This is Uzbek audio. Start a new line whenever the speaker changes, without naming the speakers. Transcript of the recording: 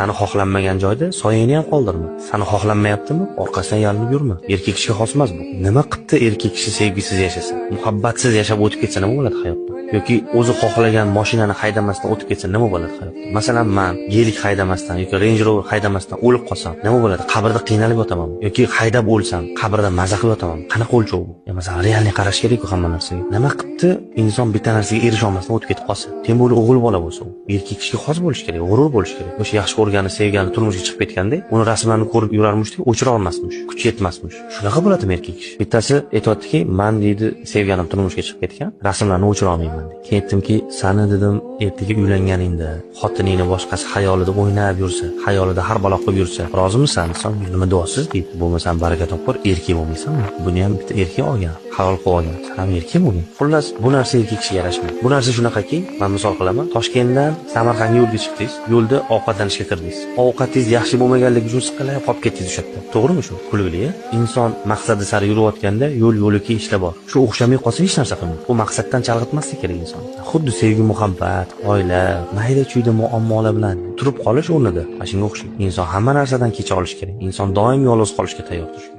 Seni xohlanmagan joyda soyangni ham qoldirma. Seni xohlanmayaptimi? Orqasidan yalinib yurma. Erkak kishiga xos emas bu. Nima qilibdi erkak kishi sevgisiz yashasa, muhabbatsiz yashab o'tib ketsa nima bo'ladi hayotda? Yoki o'zi xohlagan mashinani haydamasdan o'tib ketsa nima bo'ladi hayotda? Masalan, men gelik haydamasdan yoki Range Rover haydamasdan o'lib qolsam, nima bo'ladi? Qabrda qiynalib yotaman yoki haydab o'lsam, qabrda maza qilib yotaman. Qanaqa o'lchov bu? Masalan, realni qarash kerak-ku hamma narsaga. Nima qilibdi inson bitta narsaga erisha olmasdan o'tib ketib qolsa? Tem bo'li o'g'il bola bo'lsa, erkak kishiga xos bo'lish kerak, g'urur bo'lish kerak. O'sha yaxshi ko'rgani, sevgani turmushga chiqib ketganda, uni rasmlarni ko'rib yurarmishdi, o'chira olmasmish, kuch yetmasmish. Shunaqa bo'ladimi erkak kishi? Bittasi aytayaptiki, "Men deydi, sevganim turmushga chiqib ketgan, rasmlarni o'chira olmayman" deydi. Keyin aytdimki, "Sani dedim, ertaga uylanganingda xotiningni boshqasi xayolida o'ynab yursa, xayolida har balo qilib yursa, rozimisan?" Son nima duosiz deydi. "Bo'lmasam baraka topib, erkak bo'lmaysanmi? Buni ham bitta erkak olgan, halol qilib olgan. Sen ham erkak bo'lgin." Xullas, bu narsa erkak kishiga yarashmaydi. Bu narsa shunaqaki, men misol qilaman, Toshkentdan Samarqandga yo'lga chiqdingiz, yo'lda ovqatlanishga kirdingiz. Ovqatingiz yaxshi bo'lmaganligi uchun siqilib qolib ketdingiz o'sha yerda. To'g'rimi shu? Kulgili-a? Inson maqsadi sari yurayotganda yo'l-yo'laki ishlar bor. Shu o'xshamay qolsa hech narsa qilmaydi. Bu maqsaddan chalg'itmaslik kerak inson. Xuddi sevgi, muhabbat, oila, mayda-chuyda muammolar bilan turib qolish o'rnida. Mana shunga o'xshaydi. Inson hamma narsadan kecha olish kerak. Inson doim yolg'iz qolishga tayyor turish kerak.